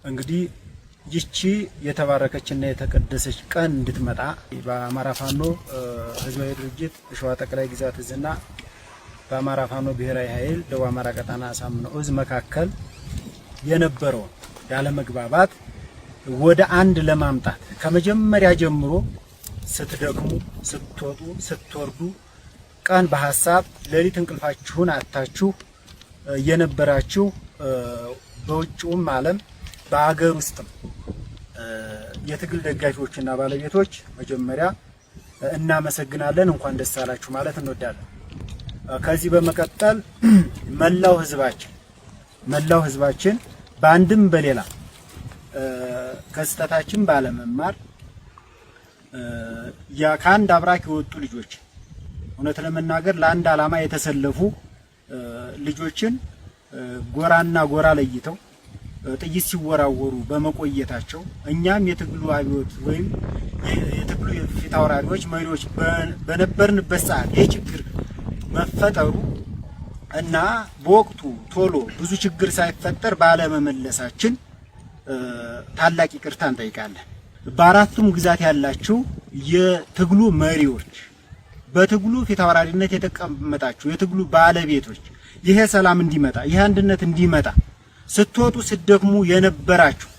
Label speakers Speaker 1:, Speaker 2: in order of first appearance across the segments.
Speaker 1: እንግዲህ ይቺ የተባረከችና የተቀደሰች ቀን እንድትመጣ በአማራ ፋኖ ህዝባዊ ድርጅት ሸዋ ጠቅላይ ግዛት እዝና በአማራ ፋኖ ብሔራዊ ኃይል ደቡብ አማራ ቀጠና አሳምነው እዝ መካከል የነበረው ያለ መግባባት ወደ አንድ ለማምጣት ከመጀመሪያ ጀምሮ ስትደክሙ ስትወጡ ስትወርዱ ቀን በሐሳብ ሌሊት እንቅልፋችሁን አጣችሁ የነበራችሁ በውጭውም ዓለም በአገር ውስጥም የትግል ደጋፊዎችና ባለቤቶች መጀመሪያ እናመሰግናለን፣ እንኳን ደስ አላችሁ ማለት እንወዳለን። ከዚህ በመቀጠል መላው ህዝባችን በአንድም በሌላ ከስተታችን ባለመማር ከአንድ አብራክ የወጡ ልጆች እውነት ለመናገር ለአንድ ዓላማ የተሰለፉ ልጆችን ጎራና ጎራ ለይተው ጥይት ሲወራወሩ በመቆየታቸው እኛም የትግሉ አብዮት ወይም የትግሉ ፊት አውራሪዎች መሪዎች በነበርንበት ሰዓት የችግር መፈጠሩ እና በወቅቱ ቶሎ ብዙ ችግር ሳይፈጠር ባለመመለሳችን ታላቅ ይቅርታ እንጠይቃለን። በአራቱም ግዛት ያላችሁ የትግሉ መሪዎች፣ በትግሉ ፊት አውራሪነት የተቀመጣችሁ የትግሉ ባለቤቶች ይሄ ሰላም እንዲመጣ ይሄ አንድነት እንዲመጣ ስትወጡ ስትደክሙ የነበራችሁ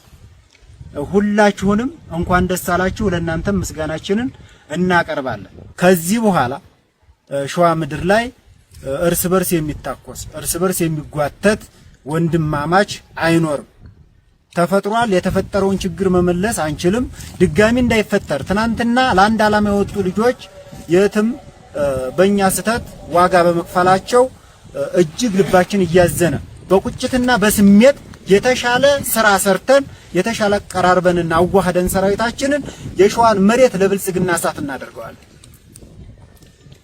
Speaker 1: ሁላችሁንም እንኳን ደስ አላችሁ። ለእናንተም ምስጋናችንን እናቀርባለን። ከዚህ በኋላ ሸዋ ምድር ላይ እርስ በርስ የሚታኮስ እርስ በርስ የሚጓተት ወንድማማች አይኖርም። ተፈጥሯል። የተፈጠረውን ችግር መመለስ አንችልም። ድጋሚ እንዳይፈጠር ትናንትና ለአንድ ዓላማ የወጡ ልጆች የትም በእኛ ስህተት ዋጋ በመክፈላቸው እጅግ ልባችን እያዘነ በቁጭትና በስሜት የተሻለ ስራ ሰርተን የተሻለ ቀራርበንና አዋህደን ሰራዊታችንን የሸዋን መሬት ለብልጽግና እሳት እናደርገዋለን።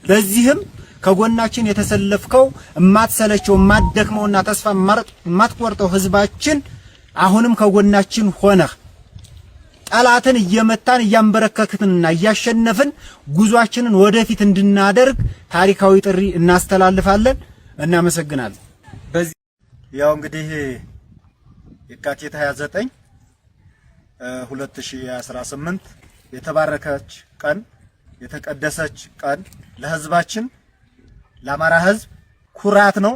Speaker 1: ለዚህም ከጎናችን የተሰለፍከው እማትሰለቸው እማትደክመውና ተስፋ እማትቆርጠው ህዝባችን አሁንም ከጎናችን ሆነህ ጠላትን እየመታን እያንበረከክንና እያሸነፍን ጉዟችንን ወደፊት እንድናደርግ ታሪካዊ ጥሪ እናስተላልፋለን። እናመሰግናለን። በዚህ ያው እንግዲህ የካቲት 29 2018 የተባረከች ቀን የተቀደሰች ቀን ለህዝባችን ለአማራ ህዝብ ኩራት ነው።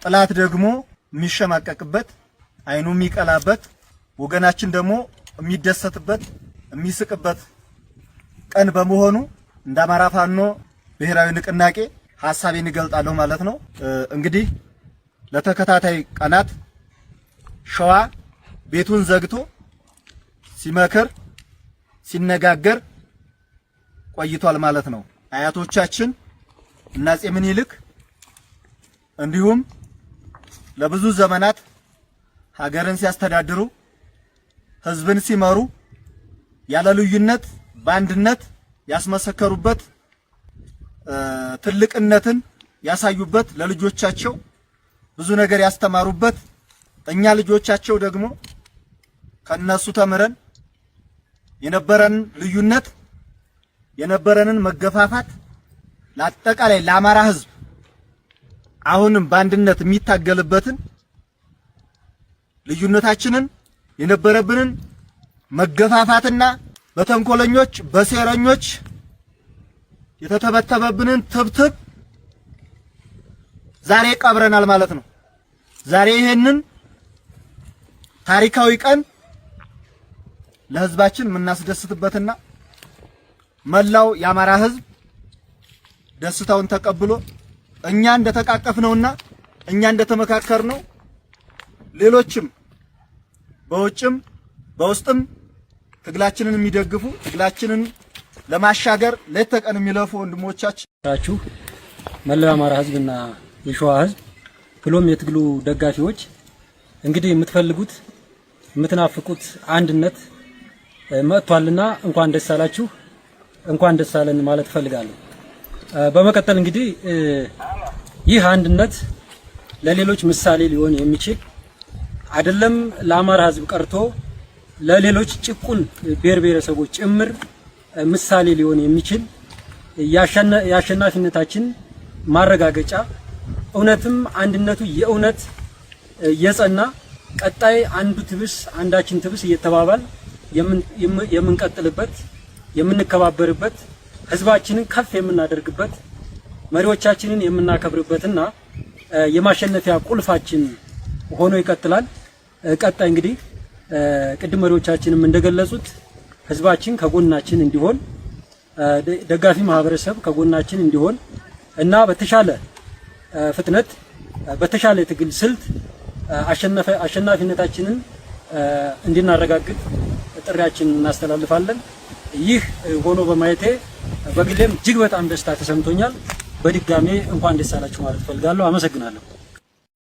Speaker 1: ጠላት ደግሞ የሚሸማቀቅበት አይኑ የሚቀላበት ወገናችን ደግሞ የሚደሰትበት የሚስቅበት ቀን በመሆኑ እንደ አማራ ፋኖ ብሔራዊ ንቅናቄ ሐሳቤን እገልጣለሁ ማለት ነው። እንግዲህ ለተከታታይ ቀናት ሸዋ ቤቱን ዘግቶ ሲመክር ሲነጋገር ቆይቷል ማለት ነው። አያቶቻችን እና አፄ ምኒልክ እንዲሁም ለብዙ ዘመናት ሀገርን ሲያስተዳድሩ ህዝብን ሲመሩ ያለ ልዩነት በአንድነት ያስመሰከሩበት ትልቅነትን ያሳዩበት ለልጆቻቸው ብዙ ነገር ያስተማሩበት እኛ ልጆቻቸው ደግሞ ከነሱ ተምረን የነበረን ልዩነት የነበረንን መገፋፋት ለአጠቃላይ ለአማራ ህዝብ አሁንም በአንድነት የሚታገልበትን ልዩነታችንን የነበረብንን መገፋፋትና በተንኮለኞች በሴረኞች የተተበተበብንን ትብትብ ዛሬ ቀብረናል ማለት ነው። ዛሬ ይሄንን ታሪካዊ ቀን ለህዝባችን የምናስደስትበትና መላው የአማራ ህዝብ ደስታውን ተቀብሎ እኛ እንደተቃቀፍነውና እኛ እንደተመካከርነው ሌሎችም በውጭም በውስጥም ትግላችንን የሚደግፉ ትግላችንን ለማሻገር ሌት ተቀን የሚለፉ ወንድሞቻችሁ
Speaker 2: መላው የአማራ ህዝብና የሸዋ ህዝብ ብሎም የትግሉ ደጋፊዎች እንግዲህ የምትፈልጉት የምትናፍቁት አንድነት መጥቷልና እንኳን ደስ አላችሁ እንኳን ደስ አለን ማለት ፈልጋለሁ። በመቀጠል እንግዲህ ይህ አንድነት ለሌሎች ምሳሌ ሊሆን የሚችል አይደለም ለአማራ ህዝብ ቀርቶ ለሌሎች ጭቁን ብሔር ብሔረሰቦች ጭምር ምሳሌ ሊሆን የሚችል የአሸናፊነታችን ማረጋገጫ እውነትም አንድነቱ የእውነት የጸና ቀጣይ አንዱ ትብስ አንዳችን ትብስ እየተባባል የምንቀጥልበት የምንከባበርበት ህዝባችንን ከፍ የምናደርግበት መሪዎቻችንን የምናከብርበትና የማሸነፊያ ቁልፋችን ሆኖ ይቀጥላል። ቀጣይ እንግዲህ ቅድም መሪዎቻችንም እንደገለጹት ህዝባችን ከጎናችን እንዲሆን ደጋፊ ማህበረሰብ ከጎናችን እንዲሆን እና በተሻለ ፍጥነት በተሻለ ትግል ስልት አሸናፊነታችንን እንድናረጋግጥ ጥሪያችንን እናስተላልፋለን። ይህ ሆኖ በማየቴ በግሌም እጅግ በጣም ደስታ ተሰምቶኛል። በድጋሜ እንኳን ደስ አላችሁ ማለት ፈልጋለሁ። አመሰግናለሁ።